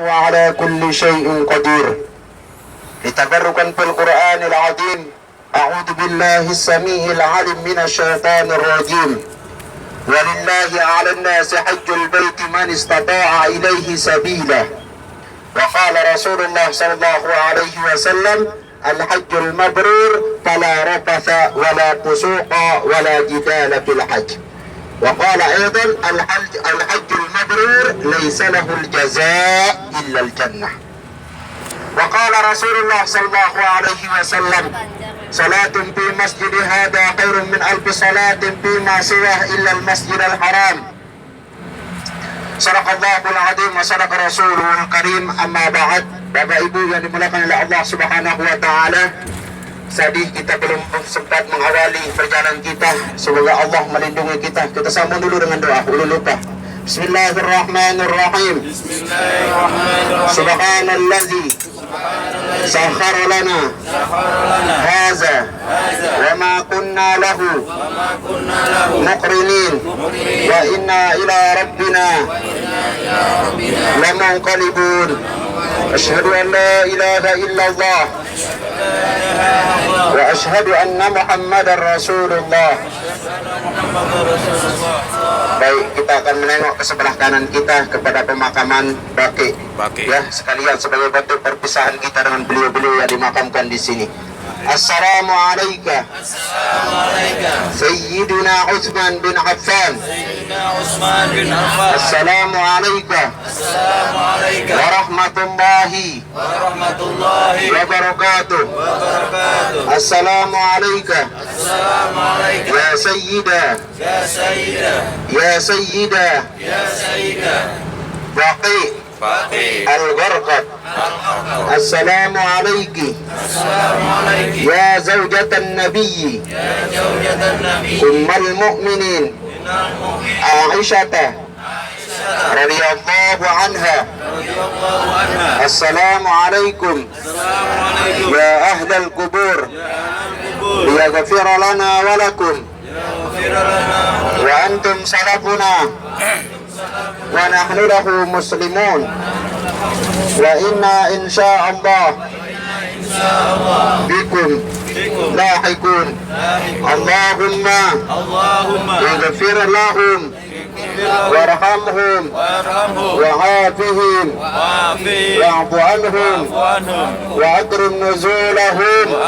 وعلى كل شيء قدير. لتبركا في القرآن العظيم أعوذ بالله السميع العليم من الشيطان الرجيم. ولله على الناس حج البيت من استطاع إليه سبيلا. وقال رسول الله صلى الله عليه وسلم الحج المبرور فلا رفث ولا فسوق ولا جدال في الحج. وقال أيضا الحج المبرور ليس له الجزاء إلا الجنة. وقال رسول الله صلى الله عليه وسلم صلاة في مسجد هذا خير من 1000 صلاة فيما سواه إلا المسجد الحرام. صدق الله العظيم وصدق رسوله الكريم. Amma ba'd. Bapak Ibu yang dimuliakan oleh Allah Subhanahu wa taala, sedih kita belum sempat mengawali perjalanan kita. Semoga Allah melindungi kita. Kita sambung dulu dengan doa. Ulun lupa. Bismillahirrahmanirrahim. Subhanallazi sakhkhara lana hadza wa ma kunna lahu muqrinin wa inna ila rabbina lamunqalibun. Asyhadu an la ilaha illallah wa asyhadu anna Muhammadar Rasulullah. Baik, kita akan menengok ke sebelah kanan kita kepada pemakaman Baqi. Ya, sekalian sebagai bentuk perpisahan kita dengan beliau-beliau yang dimakamkan di sini. Assalamualaikum. Sayyidina Utsman bin Affan. Assalamualaikum warahmatullahi wabarakatuh. Assalamualaikum ya Sayyidah ya Sayyidah Baqi Al-Gharqad. Assalamualaikum ya Zawjatan Nabi Ummul Mu'minin Aisyah radhiyallahu anha. Assalamualaikum ya Ahlal Qubur liyaghfira lana wa lakum wa antum salafuna wa nahnu lahu muslimun wa inna insyaallah bikum lahiqun. Allahumma ighfir lahum warhamhum wa'afihim wa'fu anhum wa akrim nuzulahum wa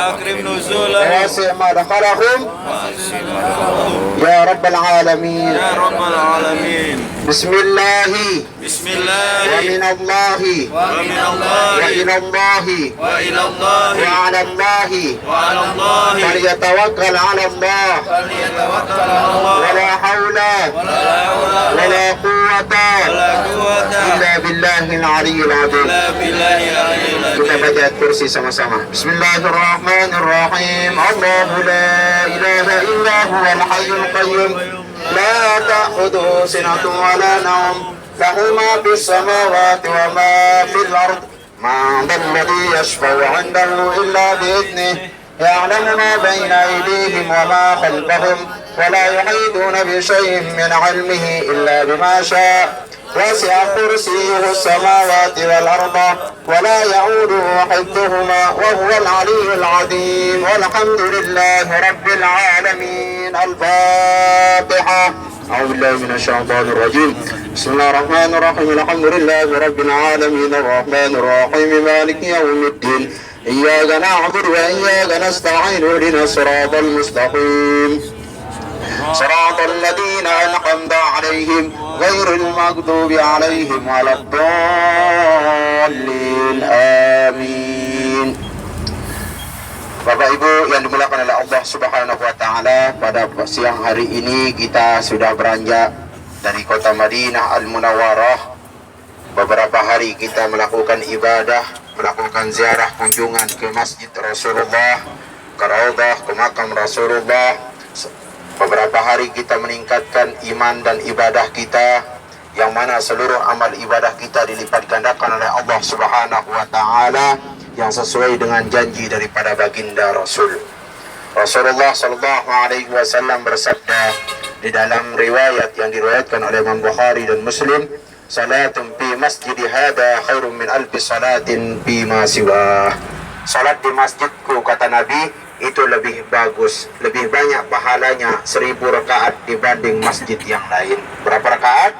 wasi' madkhalahum ya rabbal alamin. Bismillahi wa minallahi wa ilallahi wa ala Allahi falyatawakkal ala Allah wa la hawla wa la quwwata illa billahil aliyyil azim. Kita baca ayat kursi sama-sama. Bismillahirrahmanirrahim. Allahu la ilaha illa huwal hayyul qayyum la ta'khudhuhu sinatun wa la nawm lahu ma fis samawati wa ma fil ard ma dhalladhi yashfa'u 'indahu illa bi'idhnihi ya'lamu ma bayna aydihim wa ma khalfahum wa la yuhituna bi shay'in min 'ilmihi illa bima sha'a وسع كرسيه السماوات والأرض ولا يعوده حفظهما وهو العلي العظيم. والحمد لله رب العالمين. الفاتحة. أعوذ بالله من الشيطان الرجيم. بسم الله الرحمن الرحيم. الحمد لله رب العالمين الرحمن الرحيم مالك يوم الدين إياك نعبد وإياك نستعين اهدنا الصراط المستقيم صراط الذين أنعمت عليهم غير المغضوب عليهم ولا الضالين. Amin. Bapak Ibu yang dimuliakan oleh Allah Subhanahu wa taala, pada siang hari ini kita sudah beranjak dari kota Madinah Al-Munawwarah. Beberapa hari kita melakukan ibadah, melakukan ziarah kunjungan ke Masjid Rasulullah, ke Raudhah, ke makam Rasulullah. Beberapa hari kita meningkatkan iman dan ibadah kita, yang mana seluruh amal ibadah kita dilipat gandakan oleh Allah Subhanahu wa taala, yang sesuai dengan janji daripada baginda Rasul. Rasulullah sallallahu alaihi wasallam bersabda di dalam riwayat yang diriwayatkan oleh Imam Bukhari dan Muslim, salatun fi masjidi hadha khairum min alfi salatin bima siwa. Salat di masjidku, kata Nabi, itu lebih bagus, lebih banyak pahalanya 1000 rakaat dibanding masjid yang lain. Berapa rakaat?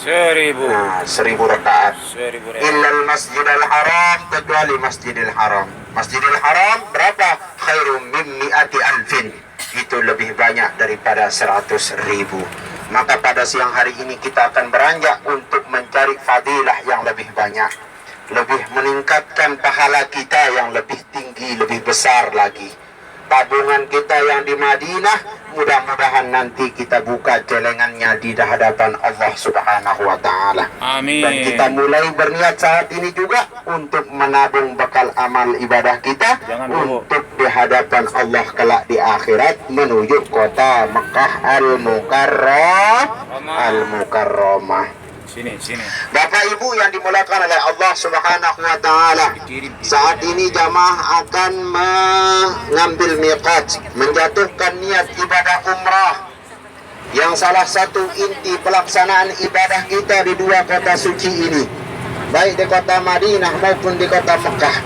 1000. Nah, 1000 rakaat. 1000 rakaat. Illal masjidil haram, kecuali masjidil haram. Masjidil haram berapa? Khairum min mi'ati alfin. Itu lebih banyak daripada 100.000. Maka pada siang hari ini kita akan beranjak untuk mencari fadilah yang lebih banyak, lebih meningkatkan pahala kita yang lebih tinggi, lebih besar lagi. Tabungan kita yang di Madinah, mudah-mudahan nanti kita buka celengannya di hadapan Allah Subhanahu wa Ta'ala. Amin. Dan kita mulai berniat saat ini juga untuk menabung bekal amal ibadah kita untuk di hadapan Allah kelak di akhirat menuju kota Mekah Al-Mukarramah. Sini. Bapak Ibu yang dimulakan oleh Allah Subhanahu wa Ta'ala, saat ini jamaah akan mengambil miqat, menjatuhkan niat ibadah umrah, yang salah satu inti pelaksanaan ibadah kita di dua kota suci ini, baik di kota Madinah maupun di kota Mekah.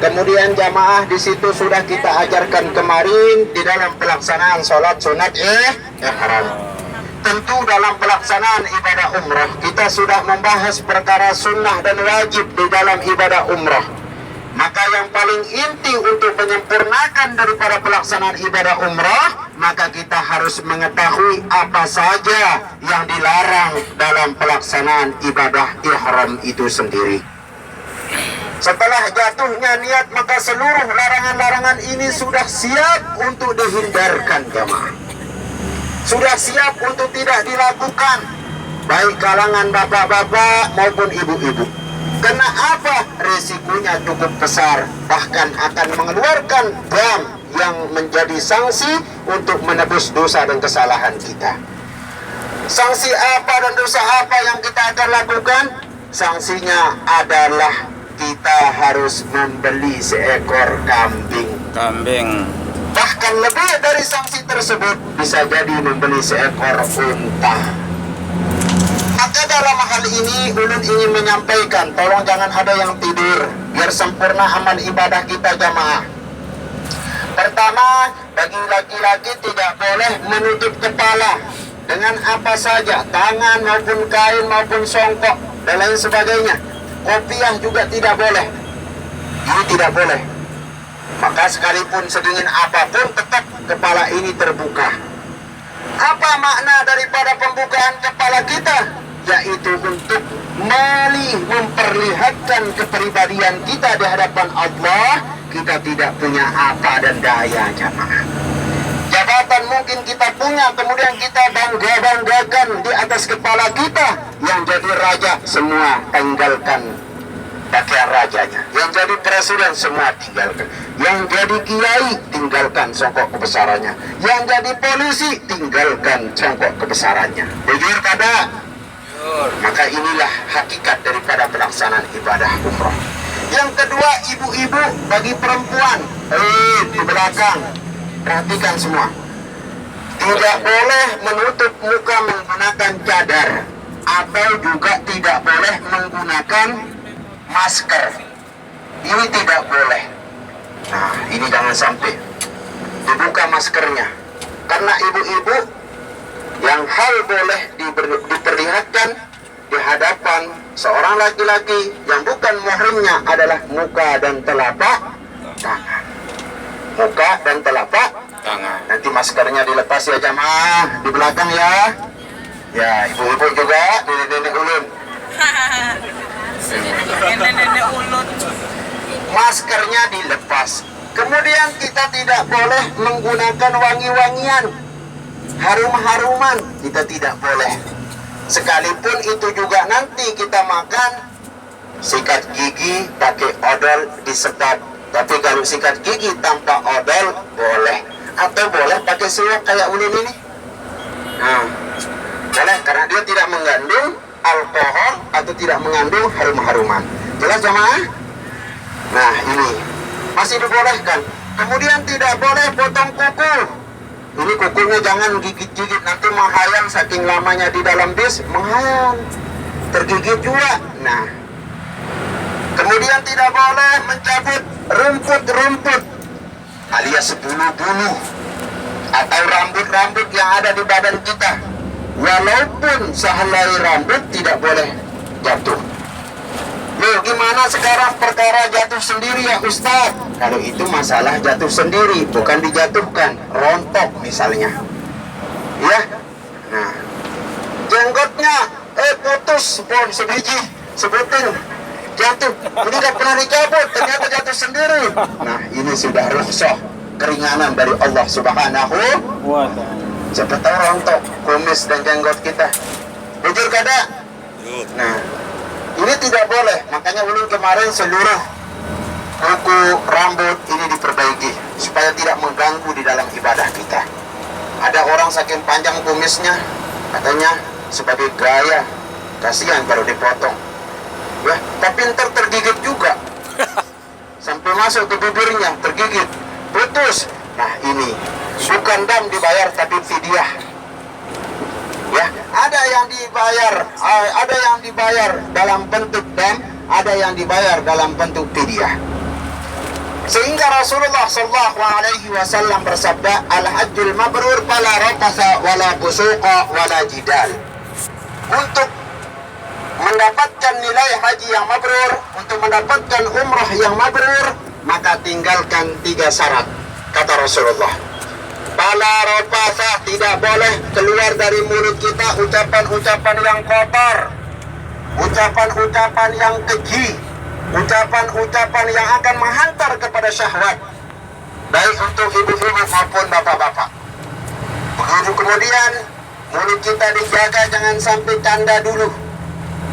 Kemudian jamaah di situ sudah kita ajarkan kemarin di dalam pelaksanaan sholat sunat ihram. Tentu dalam pelaksanaan ibadah umrah kita sudah membahas perkara sunnah dan wajib di dalam ibadah umrah. Maka yang paling inti untuk menyempurnakan daripada pelaksanaan ibadah umrah, maka kita harus mengetahui apa saja yang dilarang dalam pelaksanaan ibadah ihram itu sendiri. Setelah jatuhnya niat, maka seluruh larangan-larangan ini sudah siap untuk dihindarkan jamaah. Sudah siap untuk tidak dilakukan, baik kalangan bapak-bapak maupun ibu-ibu. Karena apa? Risikonya cukup besar, bahkan akan mengeluarkan dam yang menjadi sanksi untuk menebus dosa dan kesalahan kita. Sanksi apa dan dosa apa yang kita akan lakukan? Sanksinya adalah kita harus membeli seekor kambing. Bahkan lebih dari sanksi tersebut, bisa jadi membeli seekor unta. Maka dalam hal ini ulun ingin menyampaikan, tolong jangan ada yang tidur, biar sempurna amal ibadah kita jamaah. Pertama, bagi laki-laki tidak boleh menutup kepala dengan apa saja, tangan maupun kain maupun songkok dan lain sebagainya. Kopiah juga tidak boleh. Ini tidak boleh. Maka sekalipun sedingin apapun, tetap kepala ini terbuka. Apa makna daripada pembukaan kepala kita? Yaitu untuk memperlihatkan kepribadian kita di hadapan Allah. Kita tidak punya apa dan daya jamaah. Jabatan mungkin kita punya, kemudian kita bangga-banggakan di atas kepala kita. Yang jadi raja semua tinggalkan pakaian rajanya, yang jadi presiden semua tinggalkan, yang jadi kiai tinggalkan congkok kebesarannya, yang jadi polisi tinggalkan congkok kebesarannya. Bujur kada? Maka inilah hakikat daripada pelaksanaan ibadah umrah. Yang kedua, ibu-ibu bagi perempuan di belakang, perhatikan semua, tidak boleh menutup muka menggunakan cadar, atau juga tidak boleh menggunakan masker. Ini tidak boleh. Nah, ini jangan sampai dibuka maskernya, karena ibu-ibu yang hal boleh diperlihatkan di hadapan seorang laki-laki yang bukan muhrimnya adalah muka dan telapak tangan. Muka dan telapak tangan. Nanti maskernya dilepas ya jamaah, di belakang ya. Ya, ibu-ibu juga, nenek-nenek ulun. Nenek ulun. Maskernya dilepas. Kemudian kita tidak boleh menggunakan wangi-wangian, harum-haruman, kita tidak boleh. Sekalipun itu juga nanti kita makan, sikat gigi pakai odol disedap. Tapi kalau sikat gigi tanpa odol boleh. Atau boleh pakai siwak kayak ulun ini. Nah, boleh karena dia tidak mengandung alkohol atau tidak mengandung harum-haruman. Jelas jamaah? Nah, ini masih dibolehkan. Kemudian tidak boleh potong kuku. Ini kukunya jangan gigit-gigit, nanti menghayal, saking lamanya di dalam bis menghayal. tergigit juga. Nah, kemudian tidak boleh mencabut rumput-rumput alias bulu-bulu atau rambut-rambut yang ada di badan kita. Walaupun sehelai rambut tidak boleh jatuh. Loh, gimana sekarang perkara jatuh sendiri ya Ustaz? Kalau itu masalah jatuh sendiri, bukan dijatuhkan. Rontok misalnya, ya. Nah, jenggotnya putus pohon sebiji, sebutin jatuh. Ini gak pernah dicabut, ternyata jatuh sendiri. Nah, ini sudah rukhsah, keringanan dari Allah Subhanahu wa ta'ala. Siapa tahu rontok kumis dan jenggot kita. Jujur kada? Nah, ini tidak boleh. Makanya ulun kemarin seluruh kuku rambut ini diperbaiki supaya tidak mengganggu di dalam ibadah kita. Ada orang saking panjang kumisnya, katanya sebagai gaya, kasihan kalau dipotong. Ya, tapi ntar tergigit juga. Sampai masuk ke bibirnya, tergigit, putus. Nah, ini bukan dam dibayar tapi fidyah. Ya, ada yang dibayar dalam bentuk dam, ada yang dibayar dalam bentuk fidyah. Sehingga Rasulullah sallallahu alaihi wasallam bersabda, al-hajjul mabrur fala rafasa wala fusuqa wala jidal. Untuk mendapatkan nilai haji yang mabrur, untuk mendapatkan umrah yang mabrur, maka tinggalkan 3 syarat. Kata Rasulullah, fala rafasa, tidak boleh keluar dari mulut kita ucapan-ucapan yang kotor, ucapan-ucapan yang keji, ucapan-ucapan yang akan menghantar kepada syahwat, baik untuk ibu-ibu maupun bapak-bapak. Begitu kemudian mulut kita dijaga, jangan sampai canda dulu.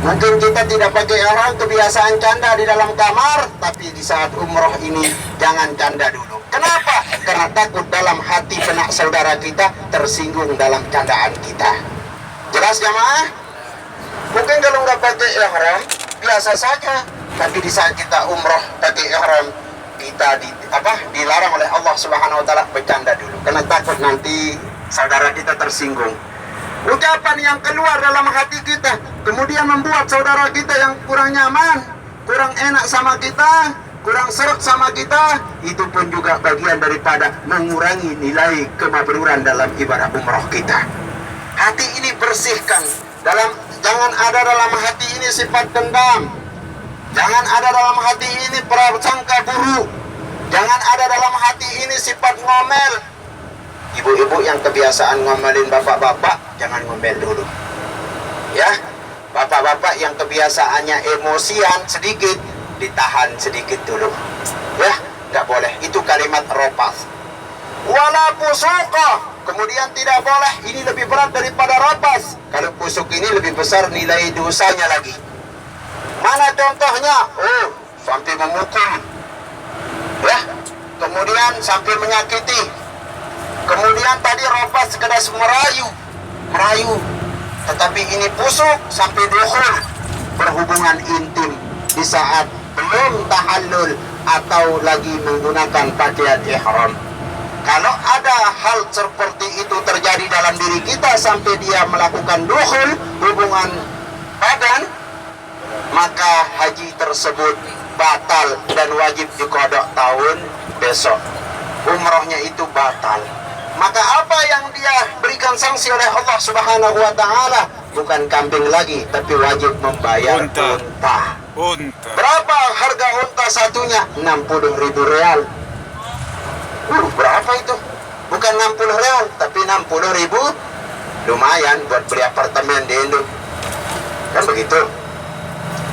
Mungkin kita tidak pakai ihram, kebiasaan canda di dalam kamar, tapi di saat umroh ini jangan canda dulu. Kenapa? Karena takut dalam hati benak saudara kita tersinggung dalam candaan kita. Jelas jamaah? Mungkin kalau nggak pakai ihram biasa saja, tapi di saat kita umroh pakai ihram, kita dilarang oleh Allah Subhanahu wa ta'ala bercanda dulu, karena takut nanti saudara kita tersinggung. Ucapan yang keluar dalam hati kita kemudian membuat saudara kita yang kurang nyaman, kurang enak sama kita, kurang seret sama kita, itu pun juga bagian daripada mengurangi nilai kemabruran dalam ibadah umroh kita. Hati ini bersihkan, jangan ada dalam hati ini sifat dendam, jangan ada dalam hati ini prasangka buruk, jangan ada dalam hati ini sifat ngomel. Ibu-ibu yang kebiasaan ngomelin bapak-bapak, jangan ngomel dulu, ya. Bapak-bapak yang kebiasaannya emosian sedikit, ditahan sedikit dulu, ya. Nggak boleh, itu kalimat ropas. Wala fusuqa, kemudian tidak boleh, ini lebih berat daripada ropas. Kalau pusuk ini lebih besar nilai dosanya lagi. Mana contohnya? Oh, sampai memukul, ya. Kemudian sampai menyakiti. Kemudian tadi ropas sekedar merayu, tetapi ini pusuk sampai dukhul, berhubungan intim di saat belum tahallul atau lagi menggunakan pakaian ihram. Kalau ada hal seperti itu terjadi dalam diri kita sampai dia melakukan dukhul, hubungan badan, maka haji tersebut batal dan wajib diqadha tahun besok. Umrohnya itu batal. Maka apa yang dia berikan sanksi oleh Allah Subhanahu wa ta'ala bukan kambing lagi, tapi wajib membayar unta. Berapa harga unta satunya? 60.000 real. Berapa itu? Bukan 60 real, tapi 60.000. Lumayan buat beli apartemen di Indo, kan begitu.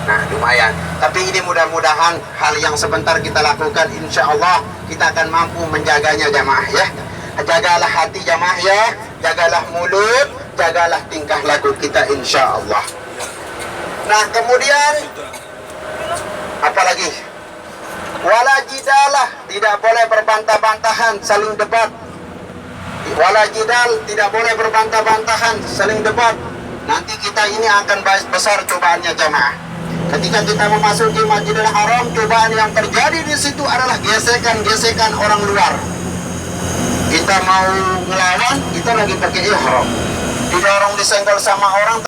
Nah, lumayan. Tapi ini mudah-mudahan hal yang sebentar kita lakukan, insya Allah kita akan mampu menjaganya jamaah, ya. Jagalah hati jamaah, ya. Jagalah mulut, jagalah tingkah laku kita, insya Allah. Nah, kemudian apa lagi? Wala jidalah, tidak boleh berbantah-bantahan, saling debat. Wala jidal, tidak boleh berbantah-bantahan, saling debat. Nanti kita ini akan besar cobaannya jamaah. Ketika kita memasuki Masjidil Haram, cobaan yang terjadi di situ adalah gesekan-gesekan orang luar. Kita mau ngelawan, kita lagi pakai ihram, didorong disenggol sama orang.